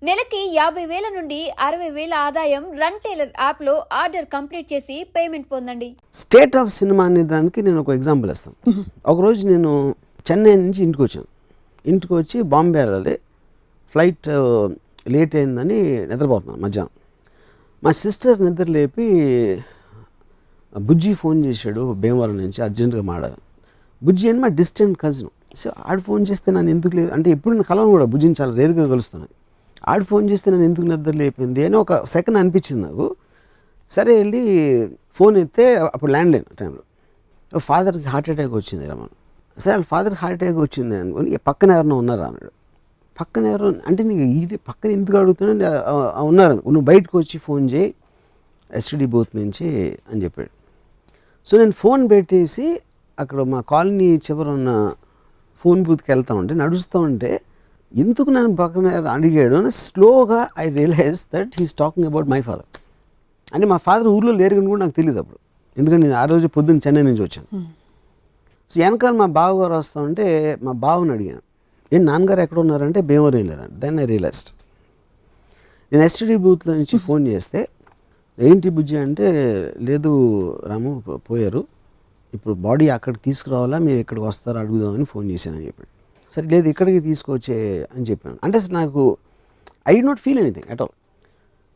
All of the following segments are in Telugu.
నెలకి 50,000 నుండి 60,000 ఆదాయం రన్ టైలర్ యాప్లో ఆర్డర్ కంప్లీట్ చేసి పేమెంట్ పొందండి. స్టేట్ ఆఫ్ సినిమా అనే దానికి నేను ఒక ఎగ్జాంపుల్ ఇస్తాను. ఒకరోజు నేను చెన్నై నుంచి ఇంటికి వచ్చాను. ఇంటికి వచ్చి బాంబే వెళ్ళాలి, ఫ్లైట్ లేట్ అయిందని నిద్రపోతున్నాను మధ్యాహ్నం. మా సిస్టర్ నిద్ర లేపి బుజ్జి ఫోన్ చేశాడు భీమవరం నుంచి, అర్జెంటుగా మాడాలి. బుజ్జి అని మా డిస్టెంట్ కజిన్. సో ఆడు ఫోన్ చేస్తే నన్ను ఎందుకు లేదు అంటే ఎప్పుడు నేను కలవను కూడా, బుజ్జిని చాలా రేరుగా కలుస్తున్నాను. ఆడు ఫోన్ చేస్తే నన్ను ఎందుకు నిద్ర లేపింది అని ఒక సెకండ్ అనిపించింది నాకు. సరే వెళ్ళి ఫోన్ ఎత్తే అప్పుడు ల్యాండ్లైన్ టైంలో ఫాదర్కి హార్ట్ అటాక్ వచ్చింది రమ్మను. సరే వాళ్ళ ఫాదర్కి హార్ట్ అటాక్ వచ్చింది అనుకోని పక్కన ఎవరైనా ఉన్నారా అన్నాడు. పక్కన ఎవరు అంటే నీకు ఈ పక్కన ఎందుకు అడుగుతున్నా, ఉన్నారు నువ్వు బయటకు వచ్చి ఫోన్ చేయి ఎస్టీడీ బూత్ నుంచి అని చెప్పాడు. సో నేను ఫోన్ పెట్టేసి అక్కడ మా కాలనీ చివర ఉన్న ఫోన్ బూత్కి వెళ్తా ఉంటే నడుస్తూ ఉంటే ఎందుకు నన్ను పక్కన అడిగాడు అని స్లోగా I realise that he's talking about my father. అంటే మా ఫాదర్ ఊర్లో లేరు కూడా నాకు తెలియదు అప్పుడు, ఎందుకంటే నేను ఆ రోజు పొద్దున్న చెన్నై నుంచి వచ్చాను. సో వెనకాల మా బావగారు వస్తూ ఉంటే మా బావని అడిగాను, ఏంటి నాన్నగారు ఎక్కడ ఉన్నారంటే భీమవరం లేదండి. Then I realised. నేను ఎస్టీడీ బూత్లో నుంచి ఫోన్ చేస్తే ఏంటి బుజ్జి అంటే, లేదు రాము పోయారు, ఇప్పుడు బాడీ అక్కడికి తీసుకురావాలా, మీరు ఇక్కడికి వస్తారా అడుగుదామని ఫోన్ చేశానని చెప్పాడు. సరే లేదు ఇక్కడికి తీసుకొచ్చే అని చెప్పాను. అంటే నాకు I did not feel anything at all.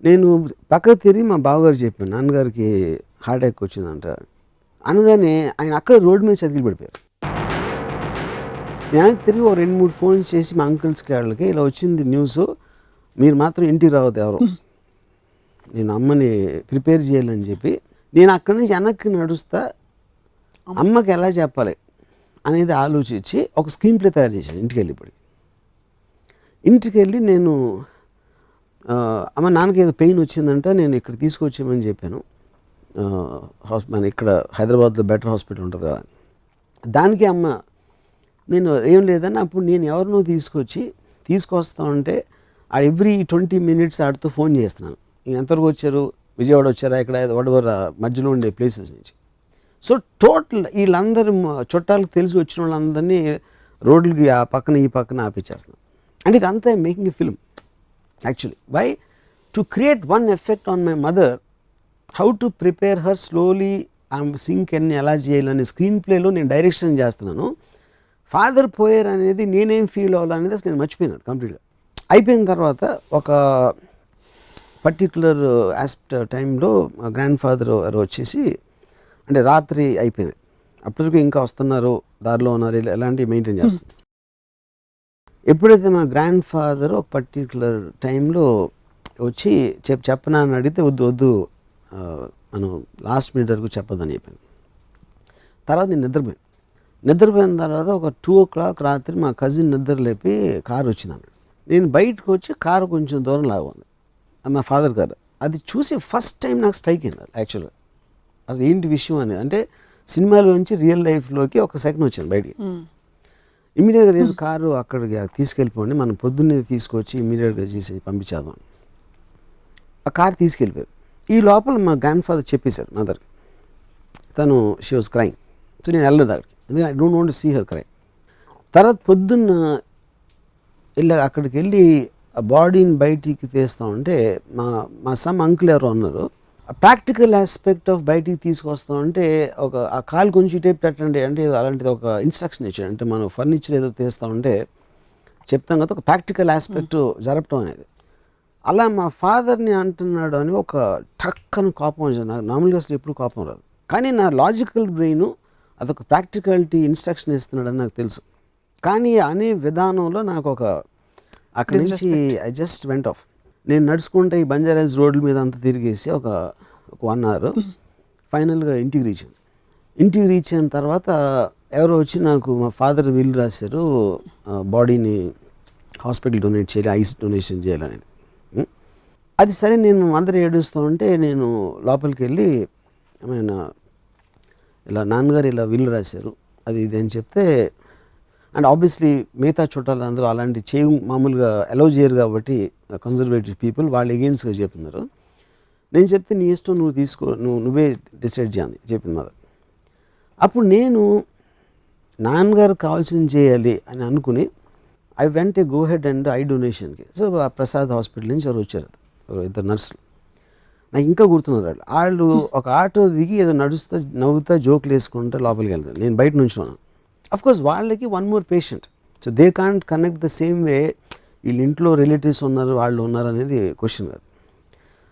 నేను పక్కకు తిరిగి మా బావగారు చెప్పాను, నాన్నగారికి హార్ట్ అటాక్ వచ్చిందంట అనగానే ఆయన అక్కడ రోడ్డు మీద చతికిలు పడిపోయారు. నేను తిరిగి ఒక 2-3 ఫోన్స్ చేసి మా అంకుల్స్కి వాళ్ళకి ఇలా వచ్చింది న్యూస్, మీరు మాత్రం ఇంటికి రావద్దు ఎవరు, నేను అమ్మని ప్రిపేర్ చేయాలని చెప్పి నేను అక్కడి నుంచి వెనక్కి నడుస్తా అమ్మకి ఎలా చెప్పాలి అనేది ఆలోచించి ఒక స్క్రీన్ ప్లే తయారు చేశాను. ఇంటికి వెళ్ళి నేను అమ్మ నాన్నకి ఏదో పెయిన్ వచ్చిందంట, నేను ఇక్కడ తీసుకొచ్చామని చెప్పాను. మన ఇక్కడ హైదరాబాద్లో బెటర్ హాస్పిటల్ ఉంటుంది కదా, దానికి అమ్మ నేను ఏం లేదని అప్పుడు నేను ఎవరినో తీసుకొస్తా ఉంటే ఆ ఎవ్రీ 20 minutes ఆడితో ఫోన్ చేస్తున్నాను, ఎంతవరకు వచ్చారు, విజయవాడ వచ్చారా, ఇక్కడ వాడెవర్ మధ్యలో ఉండే ప్లేసెస్ నుంచి. సో టోటల్ వీళ్ళందరూ చుట్టాలకు తెలిసి వచ్చిన వాళ్ళందరినీ రోడ్లకి ఆ పక్కన ఈ పక్కన ఆపించేస్తున్నాను. అంటే ఇదంతా making a film actually. Why to create one effect on my mother, how to prepare her slowly, ఆమె సింక్ అన్ని ఎలా చేయాలని స్క్రీన్ ప్లేలో నేను డైరెక్షన్ చేస్తున్నాను. ఫాదర్ పోయారు అనేది నేనేం ఫీల్ అవ్వాలనేది అసలు నేను మర్చిపోయినాను కంప్లీట్గా. అయిపోయిన తర్వాత ఒక పర్టికులర్ టైంలో మా గ్రాండ్ ఫాదర్ వచ్చేసి, అంటే రాత్రి అయిపోయింది, అప్పటికి ఇంకా వస్తున్నారు, దారిలో ఉన్నారు, ఎలాంటివి మెయింటైన్ చేస్తుంది. ఎప్పుడైతే మా గ్రాండ్ ఫాదర్ ఒక పర్టికులర్ టైంలో వచ్చి చెప్పనా అని అడిగితే వద్దు మనం లాస్ట్ మినిట్ వరకు చెప్పొద్దని చెప్పాను. తర్వాత నేను నిద్రపోయిన తర్వాత ఒక 2 o'clock రాత్రి మా కజిన్ నిద్ర లేపి కారు వచ్చిందన్నాడు. నేను బయటకు వచ్చి కారు కొంచెం దూరం లాగుంది, మా ఫాదర్ కారు. అది చూసి ఫస్ట్ టైం నాకు స్ట్రైక్ అయింది యాక్చువల్గా, అసలు ఏంటి విషయం అనేది. అంటే సినిమాలోంచి రియల్ లైఫ్లోకి ఒక సెకండ్ వచ్చింది బయటికి. ఇమీడియట్గా లేదు కారు అక్కడికి తీసుకెళ్ళిపోండి, మనం పొద్దున్నే తీసుకొచ్చి ఇమీడియట్గా చేసి పంపించేద్దాం. ఆ కారు తీసుకెళ్ళిపోయారు. ఈ లోపల మా గ్రాండ్ ఫాదర్ చెప్పేశారు మదర్కి, తను షీ వాజ్ క్రైమ్. సో నేను వెళ్ళలేదు అక్కడికి, ఎందుకంటే I don't want to see her cry. తర్వాత పొద్దున్న అక్కడికి వెళ్ళి ఆ బాడీని బయటికి తీస్తూ ఉంటే మా సమ్ అంకుల్ ఎవరో ఉన్నారు, ఆ ప్రాక్టికల్ ఆస్పెక్ట్ ఆఫ్ బయటికి తీసుకొస్తా ఉంటే ఆ కాలు కొంచెం టేప్ పెట్టండి అంటే అలాంటిది ఒక ఇన్స్ట్రక్షన్ ఇచ్చాడు. అంటే మనం ఫర్నిచర్ ఏదో తీస్తూ ఉంటే చెప్తాం కదా, ఒక ప్రాక్టికల్ ఆస్పెక్ట్ జరపటం అనేది. అలా మా ఫాదర్ని అంటున్నాడు అని ఒక టక్కన కోపం వచ్చింది నాకు. నార్మల్గా అసలు ఎప్పుడు కోపం రాదు, కానీ నా లాజికల్ బ్రెయిన్ అదొక ప్రాక్టికాలిటీ ఇన్స్ట్రక్షన్ ఇస్తున్నాడని నాకు తెలుసు. కానీ అనే విధానంలో నాకు అక్కడి నుంచి ఐ జస్ట్ వెంట్ ఆఫ్. నేను నడుచుకుంటే ఈ బంజారాస్ రోడ్ల మీద అంతా తిరిగేసి ఒక 1 hour ఫైనల్గా ఇంటికి రీచ్ అయిన తర్వాత ఎవరో వచ్చి నాకు మా ఫాదర్ విల్ రాశారు, బాడీని హాస్పిటల్ డొనేట్ చేయాలి, ఐస్ డొనేషన్ చేయాలనేది. అది సరే నేను మదర్ ఏడుస్తూ ఉంటే నేను లోపలికి వెళ్ళి ఏమైనా ఇలా నాన్నగారు ఇలా విల్ రాశారు అది ఇది అని చెప్తే, అండ్ ఆబ్వియస్లీ మిగతా చుట్టాలందరూ అలాంటి మామూలుగా అలౌ చేయరు కాబట్టి కన్జర్వేటివ్ పీపుల్ వాళ్ళు ఎగెయిన్స్ట్గా చెప్తున్నారు. నేను చెప్తే నీ ఇష్టం, నువ్వు తీసుకో, నువ్వే డిసైడ్ చేయాలి చెప్పింది మదర్. అప్పుడు నేను నాన్నగారు కావాల్సింది చేయాలి అని అనుకుని I went a go head and I డొనేషన్కి. సో ఆ ప్రసాద్ హాస్పిటల్ నుంచి ఎవరు వచ్చారు, ఇద్దరు నర్సులు, నాకు ఇంకా గుర్తున్నారు. వాళ్ళు ఒక ఆటో దిగి ఏదో నడుస్తూ నవ్వుతా జోకులు వేసుకుంటూ లోపలికి వెళ్తారు, నేను బయట నుంచి ఉన్నాను. అఫ్కోర్స్ వాళ్ళకి one more patient, so they can't connect the same way. వీళ్ళ ఇంట్లో రిలేటివ్స్ ఉన్నారు, వాళ్ళు ఉన్నారు అనేది క్వశ్చన్ కాదు.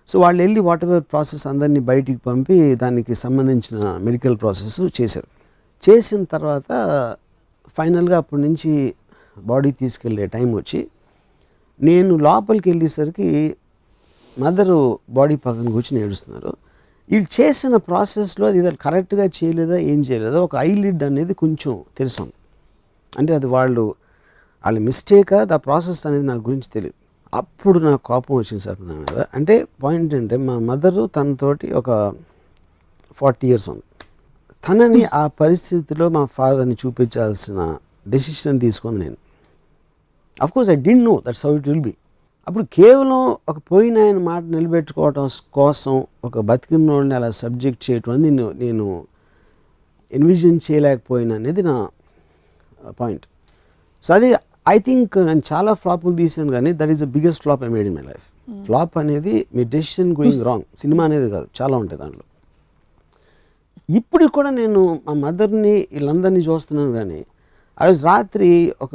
సో వాళ్ళు వెళ్ళి వాట్ ఎవర్ ప్రాసెస్ అందరినీ బయటికి పంపి దానికి సంబంధించిన మెడికల్ ప్రాసెస్ చేశారు. చేసిన తర్వాత ఫైనల్గా అప్పటి నుంచి బాడీ తీసుకెళ్ళే టైం వచ్చి నేను లోపలికి వెళ్ళేసరికి మదరు బాడీ పక్కన కూర్చొని ఏడుస్తున్నారు. వీళ్ళు చేసిన ప్రాసెస్లో అది కరెక్ట్గా చేయలేదా ఏం చేయలేదా, ఒక ఐలిడ్ అనేది కొంచెం తెలుస్తుంది. అంటే అది వాళ్ళ మిస్టేకా ఆ ప్రాసెస్ అనేది నాకు గురించి తెలియదు. అప్పుడు నాకు కోపం వచ్చింది సార్ నా మీద. అంటే పాయింట్ అంటే మా మదరు తనతోటి ఒక 40 years ఉంది. తనని ఆ పరిస్థితిలో మా ఫాదర్ని చూపించాల్సిన డెసిషన్ తీసుకుంది నేను. Of course I didn't know that's how it will be. అప్పుడు కేవలం ఒక పోయిన ఆయన మాట నిలబెట్టుకోవటం కోసం ఒక బతికిన వాళ్ళని అలా సబ్జెక్ట్ చేయటం అనేది నేను ఎన్విజన్ చేయలేకపోయినా అనేది నా పాయింట్. సో అది ఐ థింక్ నేను చాలా ఫ్లాపులు తీసాను, కానీ that is the biggest flop I made in my life. Flop అనేది మీ డెసిషన్ గోయింగ్ రాంగ్, సినిమా అనేది కాదు, చాలా ఉంటాయి దాంట్లో. ఇప్పుడు కూడా నేను మా మదర్ని వీళ్ళందరినీ చూస్తున్నాను, కానీ ఆ రోజు రాత్రి ఒక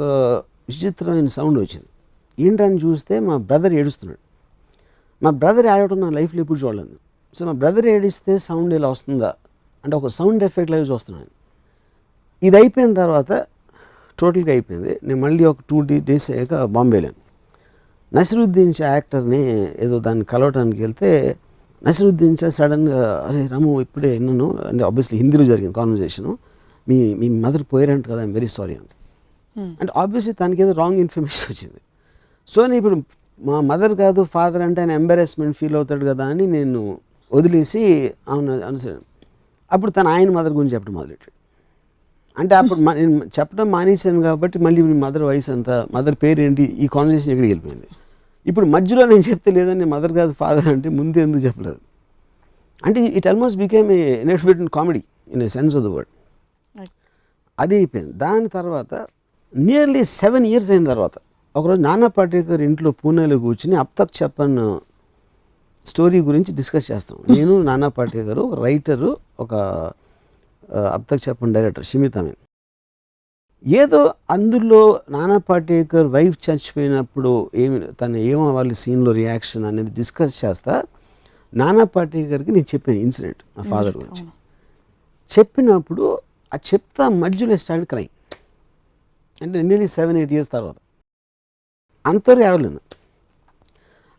విచిత్రమైన సౌండ్ వచ్చింది. ఏంటని చూస్తే మా బ్రదర్ ఏడుస్తున్నాడు. మా బ్రదర్ ఏడవడం నా లైఫ్లో ఎప్పుడు చూడలేదు. సో మా బ్రదర్ ఏడిస్తే సౌండ్ ఇలా వస్తుందా అంటే ఒక సౌండ్ ఎఫెక్ట్ లాగా చూస్తున్నాను. ఇది అయిపోయిన తర్వాత టోటల్గా అయిపోయింది. నేను మళ్ళీ ఒక 2 days అయ్యాక బాంబే వెళ్ళాను. నసిరుద్దీన్ షా యాక్టర్ని ఏదో దాన్ని కలవటానికి వెళ్తే నసిరుద్దీన్ షా సడన్గా అరే రాము ఇప్పుడే విన్నాను అంటే ఆబ్వియస్లీ హిందీలో జరిగింది కాన్వర్జేషను, మీ మదర్ పోయారంట కదా, ఐమ్ వెరీ సారీ అంటే ఆబ్వియస్లీ తనకి ఏదో రాంగ్ ఇన్ఫర్మేషన్ వచ్చింది. సో నేను ఇప్పుడు మా మదర్ కాదు ఫాదర్ అంటే ఆయన ఎంబారెస్మెంట్ ఫీల్ అవుతాడు కదా అని నేను వదిలేసి అవును అనుసరి. అప్పుడు ఆయన మదర్ గురించి చెప్పడం మొదలెట్టాడు. అంటే అప్పుడు నేను చెప్పడం మానేశాను కాబట్టి మళ్ళీ మదర్ వయసు అంతా, మదర్ పేరు ఏంటి, ఈ కాన్వర్సేషన్ ఎక్కడికి వెళ్ళిపోయింది. ఇప్పుడు మధ్యలో నేను చెప్తే లేదని మదర్ కాదు ఫాదర్ అంటే ముందే ఎందుకు చెప్పలేదు అంటే it almost became a inefficient comedy in a sense of the word. అది అయిపోయింది. దాని తర్వాత నియర్లీ 7 years అయిన తర్వాత ఒకరోజు నానా పాటేకర్ ఇంట్లో పూణేలో కూర్చుని అబ్ తక్ చెప్పన్ స్టోరీ గురించి డిస్కస్ చేస్తాం. నేను నానా పాటేకర్, ఒక రైటరు, ఒక అబ్ తక్ చెప్పన్ డైరెక్టర్ షిమిత్ అమీన్. ఏదో అందులో నానా పాటేకర్ వైఫ్ చచ్చిపోయినప్పుడు తను ఏమవ్వాలి సీన్లో రియాక్షన్ అనేది డిస్కస్ చేస్తా నానా పాటేకర్కి నేను చెప్పాను ఇన్సిడెంట్ మా ఫాదర్ గురించి. చెప్పినప్పుడు ఆ చెప్తా మధ్యలో స్టార్ట్ క్రైమ్. అంటే నియర్లీ 7-8 years తర్వాత అంతవరకు ఏడవలేదు.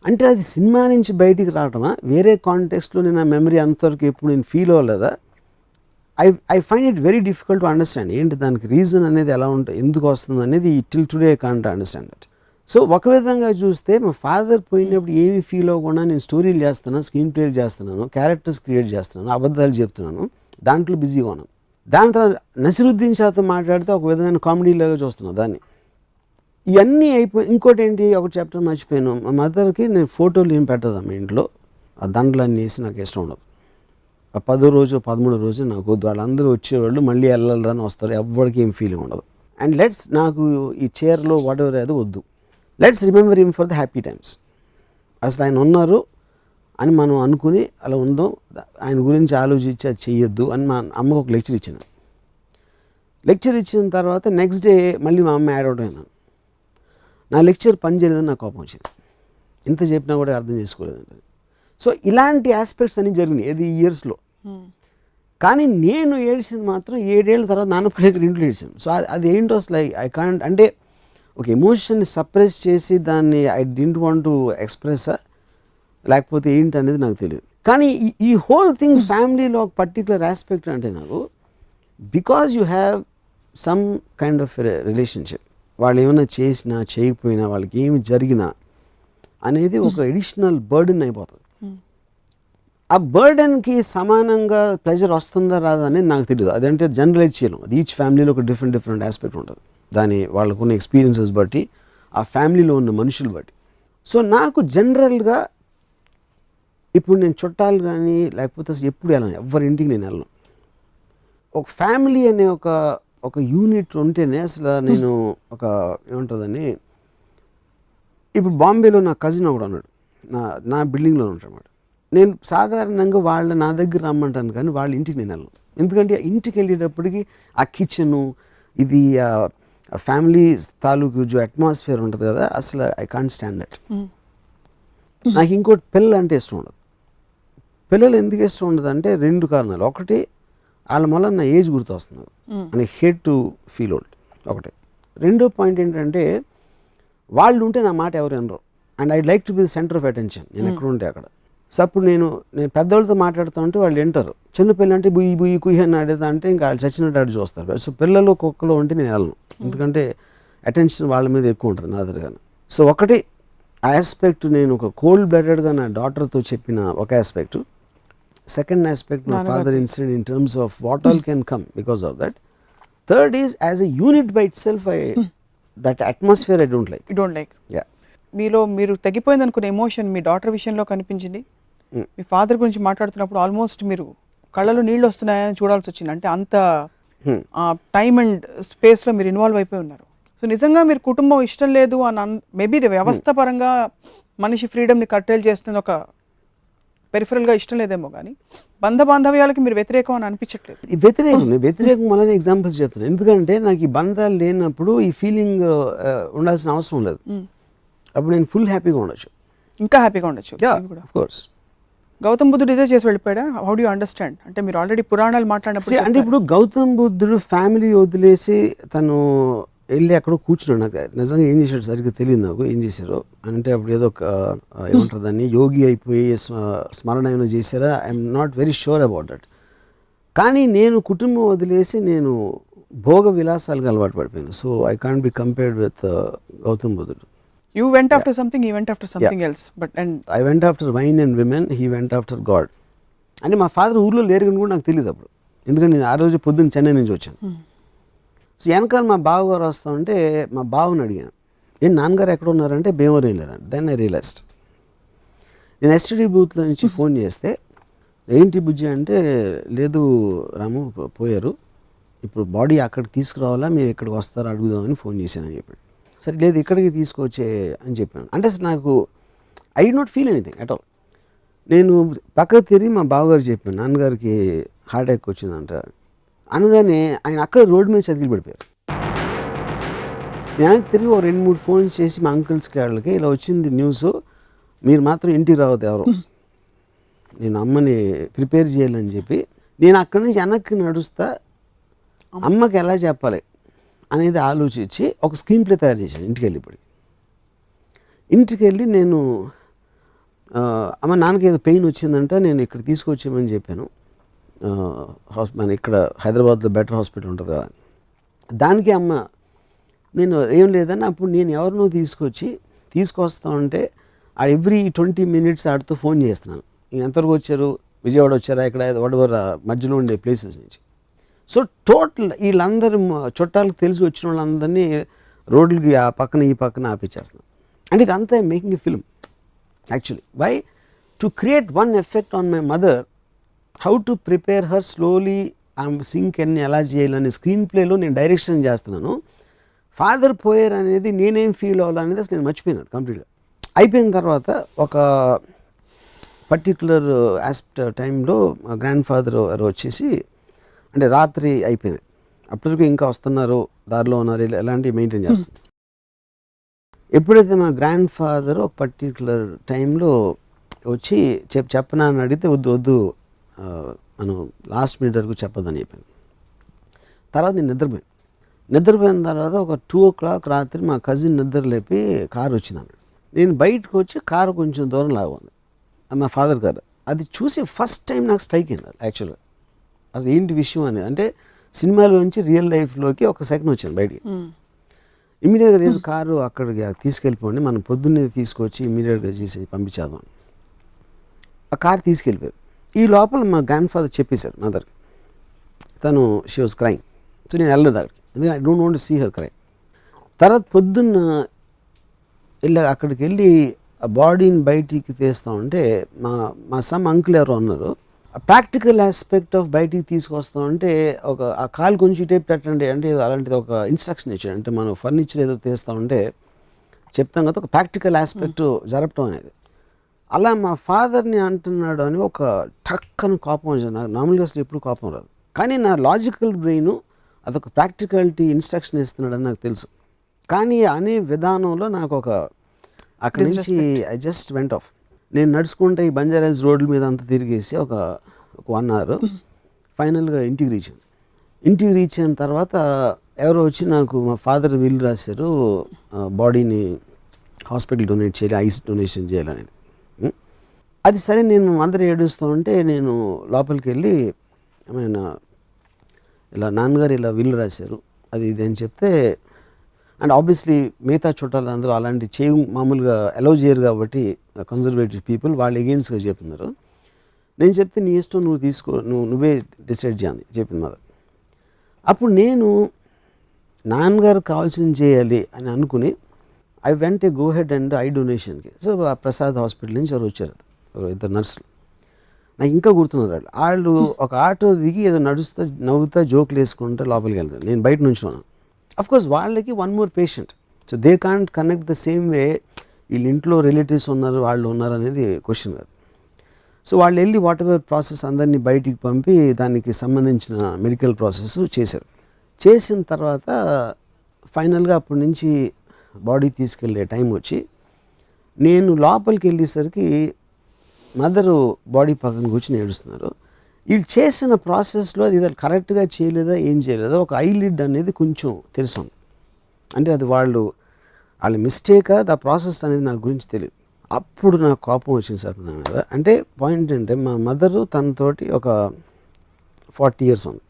అంటే అది సినిమా నుంచి బయటికి రావటమా, వేరే కాంటెక్స్ట్లో నేను ఆ మెమరీ అంతవరకు ఎప్పుడు నేను ఫీల్ అవ్వలేదా, I find it very difficult to understand. ఏంటి దానికి రీజన్ అనేది ఎలా ఉంటుంది, ఎందుకు వస్తుంది అనేది till today I can't understand that. So ఒక విధంగా చూస్తే మా ఫాదర్ పోయినప్పుడు ఏమీ ఫీల్ అవ్వకుండా నేను స్టోరీలు చేస్తున్నాను, స్క్రీన్ ప్లేలు చేస్తున్నాను, క్యారెక్టర్స్ క్రియేట్ చేస్తున్నాను, అబద్ధాలు చెప్తున్నాను, దాంట్లో బిజీగా ఉన్నాను. దాని తర్వాత నసిరుద్దీన్ షాతో మాట్లాడితే ఒక విధమైన కామెడీలాగా చూస్తున్నాను దాన్ని. ఇవన్నీ అయిపోయి ఇంకోటి ఏంటి, ఒక చాప్టర్ మర్చిపోయాను. మా మదర్కి నేను ఫోటోలు ఏం పెట్టదా మా ఇంట్లో, ఆ దండలన్నీ వేసి నాకు ఇష్టం ఉండదు. ఆ 10వ రోజు 13వ రోజు నాకు వద్దు, వాళ్ళందరూ వచ్చేవాళ్ళు మళ్ళీ వెళ్ళాలని వస్తారు, ఎవరికి ఏం ఫీలింగ్ ఉండదు. అండ్ నాకు ఈ చైర్లో వాట్ ఎవర్ అది వద్దు, let's remember him for the happy times. అసలు ఆయన ఉన్నారు అని మనం అనుకుని అలా ఉందాం, ఆయన గురించి ఆలోచించి అది చెయ్యొద్దు అని మా అమ్మకు ఒక లెక్చర్ ఇచ్చాను. లెక్చర్ ఇచ్చిన తర్వాత నెక్స్ట్ డే మళ్ళీ మా అమ్మ యాడ్ అవుట్ అయినాను. నా లెక్చర్ పని చేయలేదని నాకు కోపం వచ్చింది. ఇంత చెప్పినా కూడా అర్థం చేసుకోలేదండి. సో ఇలాంటి ఆస్పెక్ట్స్ అన్నీ జరిగినాయి ఏది ఈ ఇయర్స్లో. కానీ నేను ఏడ్చింది మాత్రం 7 ఏళ్ళ తర్వాత నాన్న పాటేకర్ ఇంట్లో ఏడ్చాను. సో అది ఏంటో అసలు ఐ కాంట్, అంటే ఒక ఎమోషన్ని సప్రెస్ చేసి దాన్ని I didn't want to express లేకపోతే ఏంటి అనేది నాకు తెలియదు. కానీ ఈ హోల్ థింగ్ ఫ్యామిలీలో ఒక పర్టికులర్ ఆస్పెక్ట్ అంటే నాకు because you have some kind of relationship, వాళ్ళు ఏమైనా చేసినా చేయకపోయినా వాళ్ళకి ఏమి జరిగినా అనేది ఒక ఎడిషనల్ బర్డెన్ అయిపోతుంది. ఆ బర్డెన్కి సమానంగా ప్లెజర్ వస్తుందా రాదా అనేది నాకు తెలియదు. అదంటే జనరలైజ్ చేయలేం, అది ఈచ్ ఫ్యామిలీలో ఒక డిఫరెంట్ ఆస్పెక్ట్ ఉంటుంది, దాని వాళ్ళకున్న ఎక్స్పీరియన్సెస్ బట్టి, ఆ ఫ్యామిలీలో ఉన్న మనుషులు బట్టి. సో నాకు జనరల్గా ఇప్పుడు నేను చుట్టాలు కానీ లేకపోతే అసలు ఎప్పుడు వెళ్ళను, ఎవరి ఇంటికి నేను వెళ్ళను. ఒక ఫ్యామిలీ అనే ఒక ఒక యూనిట్ ఉంటేనే అసలు నేను ఒక ఏముంటుందని, ఇప్పుడు బాంబేలో నా కజిన్ ఒకడు ఉన్నాడు, నా బిల్డింగ్లో ఉంటాడు. నేను సాధారణంగా నా దగ్గర రమ్మంటాను కానీ వాళ్ళ ఇంటికి నేను వెళ్ళను. ఎందుకంటే ఇంటికి వెళ్ళేటప్పటికి ఆ కిచెను ఇది ఫ్యామిలీ తాలూకు అట్మాస్ఫియర్ ఉంటుంది కదా, అసలు ఐ కాంట్ స్టాండ్ దట్. నాకు ఇంకోటి పిల్లలు అంటే ఇష్టం ఉండదు. పిల్లలు ఎందుకు ఇష్టం ఉండదు అంటే 2 కారణాలు. ఒకటి, వాళ్ళ వల్ల నా ఏజ్ గుర్తొస్తుంది అని హేట్ టు ఫీల్ ఓల్డ్ ఒకటి. రెండో పాయింట్ ఏంటంటే వాళ్ళు ఉంటే నా మాట ఎవరు వినరు. And I like to be the centre of attention. నేను ఎక్కడ ఉంటే అక్కడ. సో అప్పుడు నేను పెద్దవాళ్ళతో మాట్లాడుతూ ఉంటే వాళ్ళు వింటారు. చిన్నపిల్లలు అంటే బుయ్యి బుయ్యి కుయ్యి అని ఆడేది అంటే ఇంకా వాళ్ళు చచ్చినట్టు ఆడి చూస్తారు. సో పిల్లలు కుక్కలు ఉంటే నేను వెళ్ళను, ఎందుకంటే అటెన్షన్ వాళ్ళ మీద ఎక్కువ ఉంటుంది నా దగ్గరగానే. సో ఒకటి ఆస్పెక్ట్, నేను ఒక కోల్డ్ బ్లడెడ్గా నా డాటర్తో చెప్పిన ఒక aspect. Second aspect, my father incident in terms of what all can come because of that. Third is as a unit by it self, that atmosphere I don't like. Yeah, మీలో మీరు తగ్గిపోయింది అనుకునే ఎమోషన్ మీ డాటర్ విషయంలో కనిపించింది. మీ ఫాదర్ గురించి మాట్లాడుతున్నప్పుడు ఆల్మోస్ట్ మీరు కళ్ళలో నీళ్ళు వస్తున్నాయని చూడాల్సి వచ్చింది. అంటే అంత టైమ్ అండ్ స్పేస్లో మీరు ఇన్వాల్వ్ అయిపోయి ఉన్నారు. సో నిజంగా మీరు కుటుంబం ఇష్టం లేదు అని మేబీ ఇది వ్యవస్థ పరంగా మనిషి ఫ్రీడమ్ని కట్టేలు చేస్తుంది, ఒక పెరిఫరల్గా ఇష్టం లేదేమో, కానీ బాంధవ్యాలకి మీరు వ్యతిరేకం అని అనిపించట్లేదు. వ్యతిరేకం వల్లనే ఎగ్జాంపుల్స్ చెప్తున్నాను. ఎందుకంటే నాకు ఈ బంధాలు లేనప్పుడు ఈ ఫీలింగ్ ఉండాల్సిన అవసరం లేదు. అప్పుడు నేను ఫుల్ హ్యాపీగా ఉండొచ్చు, ఇంకా హ్యాపీగా ఉండొచ్చు. Of course. గౌతమ్ బుద్ధుడు ఇదే చేసి వెళ్ళిపోయాడా? How do you understand? అంటే మీరు ఆల్రెడీ పురాణాలు మాట్లాడినప్పుడు అంటే ఇప్పుడు గౌతమ్ బుద్ధుడు ఫ్యామిలీ వదిలేసి తను వెళ్ళి అక్కడ కూర్చున్నాడు. నాకు నిజంగా ఏం చేశాడు సరిగ్గా తెలియదు నాకు ఏం చేశారు అంటే. అప్పుడు ఏదో ఒక ఏమంటారు దాన్ని, యోగి అయిపోయి స్మరణ ఏమైనా చేశారా, I'm not very sure about that. కానీ నేను కుటుంబం వదిలేసి నేను భోగ విలాసాలకు అలవాటు పడిపోయాను. So I can't be compared with Gautam బుద్ధుడు. You went after something, he went after something else. But I went after wine and women, he went after God. అంటే మా ఫాదర్ ఊర్లో లేరు అని కూడా నాకు తెలియదు అప్పుడు, ఎందుకంటే నేను ఆ రోజు పొద్దున్న చెన్నై నుంచి వచ్చాను. సో వెనకాల మా బావగారు వస్తూ ఉంటే మా బావని అడిగాను, ఏంటి నాన్నగారు ఎక్కడ ఉన్నారంటే భీమవరం లేదండి. Then I realised. నేను ఎస్టీడీ బూత్లో నుంచి ఫోన్ చేస్తే ఏంటి బుజ్జి అంటే, లేదు రాము పోయారు, ఇప్పుడు బాడీ అక్కడికి తీసుకురావాలా, మీరు ఇక్కడికి వస్తారా అడుగుదామని ఫోన్ చేశానని చెప్పాడు. సరే లేదు ఇక్కడికి తీసుకొచ్చే అని చెప్పాను. అంటే అసలు నాకు I did not feel anything at all. నేను పక్కకు తిరిగి మా బావగారు చెప్పాను, నాన్నగారికి హార్ట్ అటాక్ వచ్చిందంట అనగానే ఆయన అక్కడ రోడ్డు మీద చతికిలు పడిపోయారు. నేను తిరిగి ఒక 2-3 ఫోన్స్ చేసి మా అంకుల్స్కి వాళ్ళకి ఇలా వచ్చింది న్యూస్, మీరు మాత్రం ఇంటికి రావద్దు ఎవరు, నేను అమ్మని ప్రిపేర్ చేయాలని చెప్పి నేను అక్కడి నుంచి వెనక్కి నడుస్తా అమ్మకి ఎలా చెప్పాలి అనేది ఆలోచించి ఒక స్క్రీన్ ప్లే తయారు చేశాను. ఇంటికి వెళ్ళి నేను అమ్మ నాన్నకి ఏదో పెయిన్ వచ్చిందంట, నేను ఇక్కడ తీసుకొచ్చామని చెప్పాను. మన ఇక్కడ హైదరాబాద్లో బెటర్ హాస్పిటల్ ఉంటుంది కదా, దానికి అమ్మ నేను ఏం లేదని అప్పుడు నేను ఎవరినో తీసుకొస్తా ఉంటే ఎవ్రీ 20 minutes ఆడితో ఫోన్ చేస్తున్నాను, ఎంతవరకు వచ్చారు, విజయవాడ వచ్చారా, ఇక్కడ వాడెవర్ మధ్యలో ఉండే ప్లేసెస్ నుంచి. సో టోటల్ వీళ్ళందరూ చుట్టాలకు తెలిసి వచ్చిన వాళ్ళందరినీ రోడ్లకి ఆ పక్కన ఈ పక్కన ఆపించేస్తున్నాను. అంటే ఇదంతా making a film actually. Why to create one effect on my mother, how to prepare her slowly, ఆమె సింక్ అన్ని ఎలా చేయాలని స్క్రీన్ ప్లేలో నేను డైరెక్షన్ చేస్తున్నాను. ఫాదర్ పోయారు అనేది నేనేం ఫీల్ అవ్వాలనేది అసలు నేను మర్చిపోయినాను కంప్లీట్గా. అయిపోయిన తర్వాత ఒక పర్టికులర్ టైంలో మా గ్రాండ్ ఫాదర్ వచ్చేసి, అంటే రాత్రి అయిపోయింది, అప్పటికి ఇంకా వస్తున్నారు, దారిలో ఉన్నారు, ఎలాంటివి మెయింటైన్ చేస్తారు. ఎప్పుడైతే మా గ్రాండ్ ఫాదర్ ఒక పర్టికులర్ టైంలో వచ్చి చెప్పనా అని అడిగితే వద్దు మనం లాస్ట్ మినిట్ వరకు చెప్పొద్దని చెప్పాను. తర్వాత నేను నిద్రపోయిన తర్వాత ఒక 2 o'clock రాత్రి మా కజిన్ నిద్ర లేపి కారు వచ్చిందన్నాడు. నేను బయటకు వచ్చి కారు కొంచెం దూరం లాగుంది, మా ఫాదర్ కారు. అది చూసి ఫస్ట్ టైం నాకు స్ట్రైక్ అయింది యాక్చువల్గా, అసలు ఏంటి విషయం అనేది. అంటే సినిమాలోంచి రియల్ లైఫ్లోకి ఒక సెకండ్ వచ్చింది బయటికి. ఇమీడియట్గా లేదు కారు అక్కడికి తీసుకెళ్ళిపోండి, మనం పొద్దున్నే తీసుకొచ్చి ఇమీడియట్గా చేసి పంపించేద్దాం. ఆ కారు తీసుకెళ్ళిపోయారు. ఈ లోపల మా గ్రాండ్ ఫాదర్ చెప్పేశారు మదర్కి, తను షీ వాజ్ క్రైమ్. సో నేను వెళ్ళలేదు అక్కడికి, ఎందుకంటే I don't want to see her cry. తర్వాత పొద్దున్న అక్కడికి వెళ్ళి ఆ బాడీని బయటికి తీస్తూ ఉంటే మా సమ్ అంకుల్ ఎవరో ఉన్నారు, ప్రాక్టికల్ ఆస్పెక్ట్ ఆఫ్ బయటికి తీసుకొస్తాం అంటే ఆ కాలు కొంచెం ఇటే పెట్టండి అంటే అలాంటిది ఒక ఇన్స్ట్రక్షన్ ఇచ్చాడు. అంటే మనం ఫర్నిచర్ ఏదో తీస్తూ ఉంటే చెప్తాం కదా, ఒక ప్రాక్టికల్ ఆస్పెక్ట్ జరపటం అనేది. అలా మా ఫాదర్ని అంటున్నాడు అని ఒక టక్కని కోపం వచ్చింది. నాకు నార్మల్గా అసలు ఎప్పుడు కోపం రాదు, కానీ నా లాజికల్ బ్రెయిన్ అదొక ప్రాక్టికాలిటీ ఇన్స్ట్రక్షన్ ఇస్తున్నాడని నాకు తెలుసు. కానీ అనే విధానంలో నాకు అక్కడి నుంచి ఐ జస్ట్ వెంట్ ఆఫ్. నేను నడుచుకుంటే ఈ బంజారాస్ రోడ్ల మీద అంతా తిరిగేసి ఒక 1 hour ఫైనల్గా ఇంటికి రీచ్ అయిన తర్వాత ఎవరో వచ్చి నాకు మా ఫాదర్ విల్ రాశారు, బాడీని హాస్పిటల్ డొనేట్ చేయాలి, ఐస్ డొనేషన్ చేయాలనేది. అది సరే, నేను మా మదర్ ఏడుస్తూ ఉంటే నేను లోపలికి వెళ్ళి ఇలా నాన్నగారు ఇలా విల్ రాశారు అది ఇది అని చెప్తే, అండ్ ఆబ్వియస్లీ మిగతా చుట్టాలు అందరూ అలాంటి మామూలుగా అలౌ చేయరు కాబట్టి కన్జర్వేటివ్ పీపుల్ వాళ్ళు ఎగెయిన్స్ట్గా చెప్తున్నారు. నేను చెప్తే నీ ఇష్టం, నువ్వు తీసుకో, నువ్వే డిసైడ్ చేయాలి చెప్పింది మదర్. అప్పుడు నేను నాన్నగారు కావాల్సింది చేయాలి అని అనుకుని I went a go head and I డొనేషన్కి. సో ఆ ప్రసాద్ హాస్పిటల్ నుంచి ఎవరు వచ్చారు, 2 నర్సులు, నాకు ఇంకా గుర్తున్నారు. వాళ్ళు ఒక ఆటో దిగి ఏదో నడుస్తూ నవ్వుతా జోకులు వేసుకుంటూ లోపలికి వెళ్తారు. నేను బయట నుంచి ఉన్నాను. అఫ్కోర్స్ వాళ్ళకి 1 more patient, so they can't connect the same way. వీళ్ళ ఇంట్లో రిలేటివ్స్ ఉన్నారు, వాళ్ళు ఉన్నారు అనేది క్వశ్చన్ కాదు. సో వాళ్ళు వెళ్ళి వాట్ ఎవర్ ప్రాసెస్ అందరినీ బయటికి పంపి దానికి సంబంధించిన మెడికల్ ప్రాసెస్ చేశారు. చేసిన తర్వాత ఫైనల్గా అప్పటి నుంచి బాడీ తీసుకెళ్ళే టైం వచ్చి నేను లోపలికి వెళ్ళేసరికి మదరు బాడీ పక్కన కూర్చొని ఏడుస్తున్నారు. వీళ్ళు చేసిన ప్రాసెస్లో అది కరెక్ట్గా చేయలేదా ఏం చేయలేదా, ఒక ఐలిడ్ అనేది కొంచెం తెలుస్తుంది. అంటే అది వాళ్ళ మిస్టేకా ఆ ప్రాసెస్ అనేది నాకు గురించి తెలియదు. అప్పుడు నాకు కోపం వచ్చింది సార్ నా మీద. అంటే పాయింట్ అంటే మా మదరు తనతోటి ఒక 40 years ఉంది.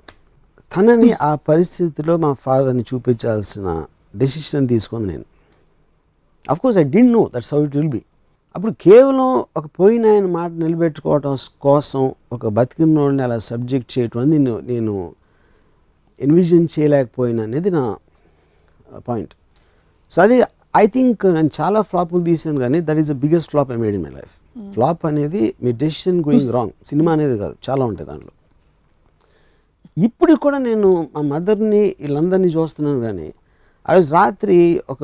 తనని ఆ పరిస్థితిలో మా ఫాదర్ని చూపించాల్సిన డెసిషన్ తీసుకుంది నేను. Of course I didn't know that's how it will be. అప్పుడు కేవలం ఒక పోయిన ఆయన మాట నిలబెట్టుకోవటం కోసం ఒక బతికిన వాళ్ళని అలా సబ్జెక్ట్ చేయటం అనేది నేను ఎన్విజన్ చేయలేకపోయినా అనేది నా పాయింట్. సో అది ఐ థింక్ నేను చాలా ఫ్లాపులు తీసాను, కానీ that is the biggest flop I made in my life. Flop అనేది మీ డెసిషన్ గోయింగ్ రాంగ్, సినిమా అనేది కాదు, చాలా ఉంటాయి దాంట్లో. ఇప్పుడు కూడా నేను మా మదర్ని వీళ్ళందరినీ చూస్తున్నాను, కానీ ఆ రోజు రాత్రి ఒక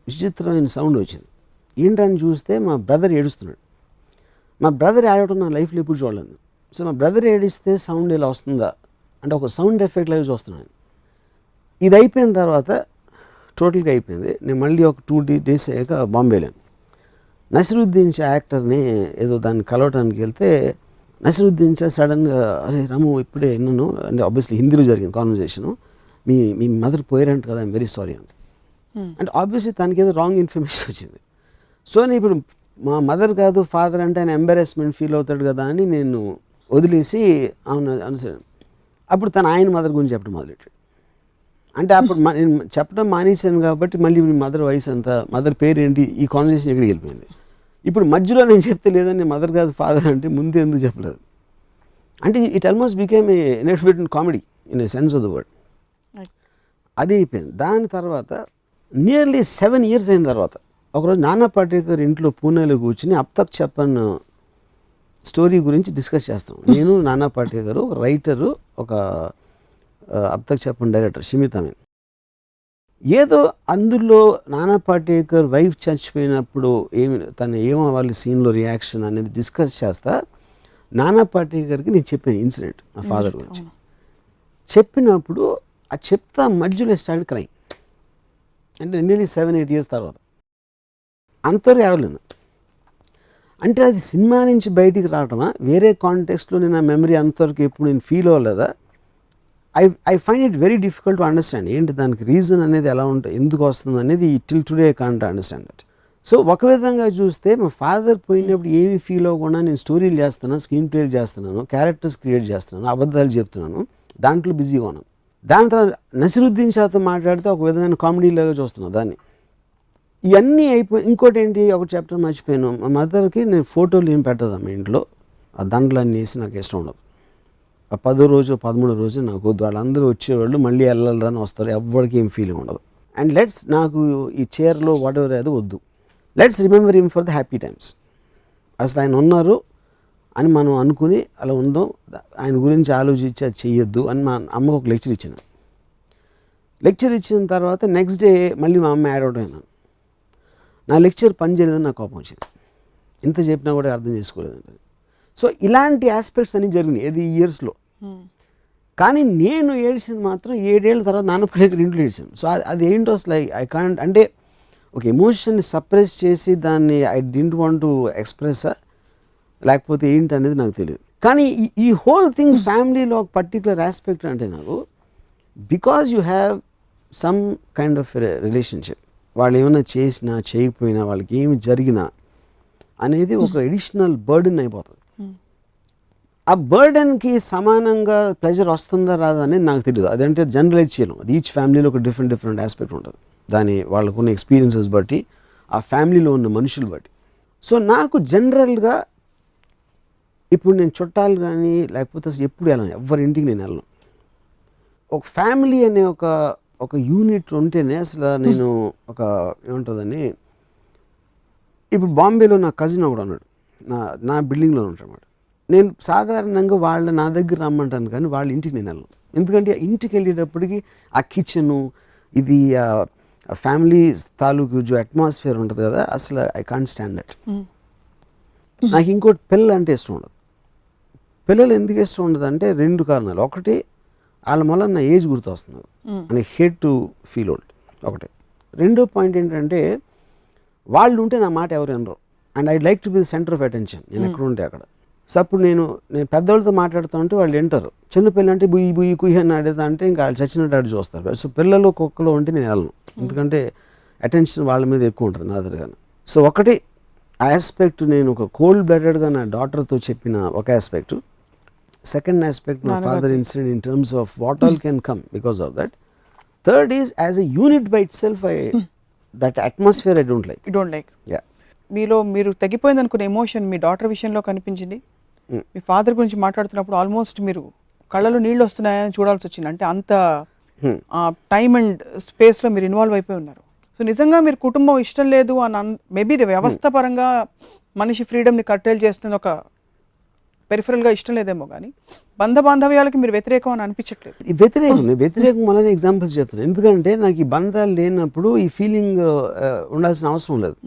విచిత్రమైన సౌండ్ వచ్చింది. ఏంటని చూస్తే మా బ్రదర్ ఏడుస్తున్నాడు. మా బ్రదర్ ఏడవడం నా లైఫ్లో ఎప్పుడు చూడలేదు. సో మా బ్రదర్ ఏడిస్తే సౌండ్ ఇలా వస్తుందా అంటే ఒక సౌండ్ ఎఫెక్ట్ లాగా చూస్తున్నాను. ఇది అయిపోయిన తర్వాత టోటల్గా అయిపోయింది. నేను మళ్ళీ ఒక 2 days అయ్యాక బాంబే వెళ్ళాను. నసిరుద్దీన్ షా యాక్టర్ని ఏదో దాన్ని కలవటానికి వెళ్తే నసిరుద్దీన్ షా సడన్గా అరే రాము ఇప్పుడే విన్నాను అంటే ఆబ్వియస్లీ హిందీలో జరిగింది కాన్వర్జేషను, మీ మదర్ పోయారంట కదా, ఐమ్ వెరీ సారీ అంటే ఆబ్వియస్లీ తనకి ఏదో రాంగ్ ఇన్ఫర్మేషన్ వచ్చింది. సో నేను ఇప్పుడు మా మదర్ కాదు ఫాదర్ అంటే ఆయన ఎంబారెస్మెంట్ ఫీల్ అవుతాడు కదా అని నేను వదిలేసి అవును అనుసరి. అప్పుడు ఆయన మదర్ గురించి చెప్పడం మొదలెట్టాడు. అంటే అప్పుడు నేను చెప్పడం మానేశాను కాబట్టి మళ్ళీ మదర్ వయసు ఎంత, మదర్ పేరు ఏంటి, ఈ కాన్వర్సేషన్ ఎక్కడికి వెళ్ళిపోయింది. ఇప్పుడు మధ్యలో నేను చెప్తే లేదని మదర్ కాదు ఫాదర్ అంటే ముందే ఎందుకు చెప్పలేదు అంటే it almost became a inefficient comedy in a sense of the word. అది అయిపోయింది. దాని తర్వాత నియర్లీ 7 years అయిన తర్వాత ఒకరోజు నానా పాటేకర్ ఇంట్లో పూణేలో కూర్చుని అబ్ తక్ చెప్పన్ స్టోరీ గురించి డిస్కస్ చేస్తాం. నేను నానా పాటేకర్, ఒక రైటరు, ఒక అబ్ తక్ చెప్పన్ డైరెక్టర్ షిమిత్ అమీన్. ఏదో అందులో నానా పాటేకర్ వైఫ్ చచ్చిపోయినప్పుడు తను ఏమవ్వాలి సీన్లో రియాక్షన్ అనేది డిస్కస్ చేస్తా నానా పాటేకర్కి నేను చెప్పాను ఇన్సిడెంట్ మా ఫాదర్ గురించి. చెప్పినప్పుడు ఆ చెప్తా మధ్యలో స్టార్ట్ క్రైమ్. అంటే నియర్లీ 7-8 years తర్వాత అంతవరకు ఏడవలేదు. అంటే అది సినిమా నుంచి బయటికి రావటమా, వేరే కాంటెక్స్ట్లో నేను ఆ మెమరీ అంతవరకు ఎప్పుడు నేను ఫీల్ అవ్వలేదా, I find it very difficult to understand. ఏంటి దానికి రీజన్ అనేది ఎలా ఉంటుంది, ఎందుకు వస్తుంది అనేది till today I can't understand that. So ఒక విధంగా చూస్తే మా ఫాదర్ పోయినప్పుడు ఏమీ ఫీల్ అవ్వకుండా నేను స్టోరీలు చేస్తున్నాను, స్క్రీన్ ప్లేలు చేస్తున్నాను, క్యారెక్టర్స్ క్రియేట్ చేస్తున్నాను, అబద్ధాలు చెప్తున్నాను, దాంట్లో బిజీగా ఉన్నాను. దాని తర్వాత నసిరుద్దీన్ షాతో మాట్లాడితే ఒక విధమైన కామెడీలాగా చూస్తున్నాను దాన్ని. ఇవన్నీ అయిపోయి ఇంకోటి ఏంటి, ఒక చాప్టర్ మర్చిపోయాను. మా మదర్కి నేను ఫోటోలు ఏం పెట్టదా మా ఇంట్లో, ఆ దండలన్నీ వేసి నాకు ఇష్టం ఉండదు. ఆ 10వ రోజు 13వ రోజు నాకు వద్దు, వాళ్ళందరూ వచ్చేవాళ్ళు మళ్ళీ వెళ్ళాలని వస్తారు, ఎవ్వరికి ఏం ఫీలింగ్ ఉండదు. అండ్ నాకు ఈ చైర్లో వాట్ ఎవర్ అది వద్దు, let's remember him for the happy times. అసలు ఆయన ఉన్నారు, అని మనం అనుకుని అలా ఉందాం, ఆయన గురించి ఆలోచించి అది చెయ్యొద్దు అని మా అమ్మకు ఒక లెక్చర్ ఇచ్చాను. లెక్చర్ ఇచ్చిన తర్వాత నెక్స్ట్ డే మళ్ళీ మా అమ్మ యాడ్ అవుట్ అయినాను. నా లెక్చర్ పని చేయలేదని నాకు కోపం వచ్చింది. ఇంత చెప్పినా కూడా అర్థం చేసుకోలేదండి. సో ఇలాంటి ఆస్పెక్ట్స్ అన్నీ జరిగినాయి ఏది ఈ ఇయర్స్లో. కానీ నేను ఏడ్చింది మాత్రం 7 ఏళ్ళ తర్వాత నాన్నప్పటి దగ్గర ఇంట్లో ఏడ్చాను. సో అది ఏంటో అసలు ఐ కాంట్, అంటే ఒక ఎమోషన్ని సప్రెస్ చేసి దాన్ని I didn't want to express లేకపోతే ఏంటి అనేది నాకు తెలియదు. కానీ ఈ హోల్ థింగ్ ఫ్యామిలీలో ఒక పర్టికులర్ ఆస్పెక్ట్ అంటే నాకు, because you have some kind of relationship, వాళ్ళు ఏమైనా చేసినా చేయకపోయినా వాళ్ళకి ఏమి జరిగినా అనేది ఒక ఎడిషనల్ బర్డెన్ అయిపోతుంది. ఆ బర్డెన్కి సమానంగా ప్లెజర్ వస్తుందా రాదా అనేది నాకు తెలియదు. అదంటే జనరలైజ్ చేయలేం. అది ఈచ్ ఫ్యామిలీలో ఒక డిఫరెంట్ ఆస్పెక్ట్ ఉంటుంది. దాని వాళ్ళకున్న ఎక్స్పీరియన్సెస్ బట్టి, ఆ ఫ్యామిలీలో ఉన్న మనుషులు బట్టి. సో నాకు జనరల్గా ఇప్పుడు నేను చుట్టాలు కానీ లేకపోతే అసలు ఎప్పుడు వెళ్ళను, ఎవరి ఇంటికి నేను వెళ్ళను. ఒక ఫ్యామిలీ అనే ఒక యూనిట్ ఉంటేనే అసలు నేను ఒక ఏముంటుందని, ఇప్పుడు బాంబేలో నా కజిన్ ఒకడు ఉన్నాడు, నా బిల్డింగ్లో ఉంటాడు. నేను సాధారణంగా నా దగ్గర రమ్మంటాను కానీ వాళ్ళ ఇంటికి నేను వెళ్ళను. ఎందుకంటే ఇంటికి వెళ్ళేటప్పటికి ఆ కిచెను ఇది ఫ్యామిలీ తాలూకు జో అట్మాస్ఫియర్ ఉంటుంది కదా, అసలు ఐ కాంట్ స్టాండ్ దట్. నాకు ఇంకోటి పిల్లలు అంటే ఇష్టం ఉండదు. పిల్లలు ఎందుకు ఇష్టం ఉండదు అంటే 2 కారణాలు. ఒకటి, వాళ్ళ వల్ల నా ఏజ్ గుర్తొస్తుంది అని హేట్ టు ఫీల్ ఓల్డ్ ఒకటి. రెండో పాయింట్ ఏంటంటే వాళ్ళు ఉంటే నా మాట ఎవరు వినరు. And I like to be the centre of attention. నేను ఎక్కడ ఉంటే అక్కడ. సో అప్పుడు నేను పెద్దవాళ్ళతో మాట్లాడుతూ ఉంటే వాళ్ళు వింటారు. చిన్నపిల్లలు అంటే బుయ్యి కుయ్యి అని ఆడేదా అంటే ఇంకా వాళ్ళు చచ్చినట్టు ఆడి చూస్తారు. సో పిల్లలు కుక్కలో ఉంటే నేను వెళ్ళను, ఎందుకంటే అటెన్షన్ వాళ్ళ మీద ఎక్కువ ఉంటుంది నా దగ్గర. సో ఒకటి ఆస్పెక్ట్, నేను ఒక కోల్డ్ బ్లడెడ్గా నా డాటర్తో చెప్పిన ఒక aspect. Second aspect, my father incident in terms of what all can come because of that. Third is as a unit by it self, that atmosphere I don't like. Yeah, మీలో మీరు తగ్గిపోయింది అనుకునే ఎమోషన్ మీ డాటర్ విషయంలో కనిపించింది. మీ ఫాదర్ గురించి మాట్లాడుతున్నప్పుడు ఆల్మోస్ట్ మీరు కళ్ళలో నీళ్ళు వస్తున్నాయని చూడాల్సి వచ్చింది. అంటే అంత టైమ్ అండ్ స్పేస్లో మీరు ఇన్వాల్వ్ అయిపోయి ఉన్నారు. సో నిజంగా మీరు కుటుంబం ఇష్టం లేదు అని మేబీ ఇది వ్యవస్థ పరంగా మనిషి ఫ్రీడమ్ని కట్టేలు చేస్తుంది, ఒక పెరిఫరల్గా ఇష్టం లేదేమో, కానీ బాంధవ్యాలకి మీరు వ్యతిరేకం అని అనిపించట్లేదు. ఈ వ్యతిరేకం వల్ల ఎగ్జాంపుల్స్ చెప్తాను. ఎందుకంటే నాకు ఈ బంధాలు లేనప్పుడు ఈ ఫీలింగ్ ఉండాల్సిన అవసరం లేదు.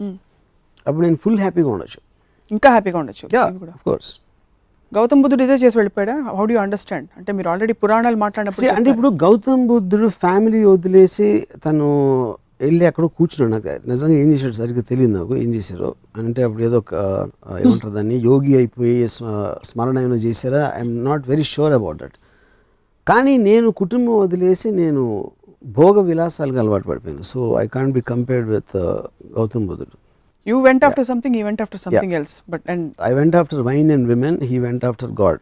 అప్పుడు నేను ఫుల్ హ్యాపీగా ఉండొచ్చు, ఇంకా హ్యాపీగా ఉండొచ్చు. Of course. గౌతమ్ బుద్ధుడు ఇదే చేసి వెళ్ళిపోయాడా? How do you understand? అంటే మీరు ఆల్రెడీ పురాణాలు మాట్లాడినప్పుడు అంటే ఇప్పుడు గౌతమ్ బుద్ధుడు ఫ్యామిలీ వదిలేసి తను వెళ్ళి అక్కడ కూర్చున్నాడు. నాకు నిజంగా ఏం చేశాడు సరిగ్గా తెలియదు నాకు ఏం చేశారో. అంటే అప్పుడు ఏదో ఒక ఏమంటారు దాన్ని, యోగి అయిపోయి స్మరణ ఏమైనా చేశారా, I'm not very sure about that. కానీ నేను కుటుంబం వదిలేసి నేను భోగ విలాసాలకు అలవాటు పడిపోయాను. So I can't be compared with Gautam బుద్ధుడు. You went after something, he went after something else. But I went after wine and women, he went after God.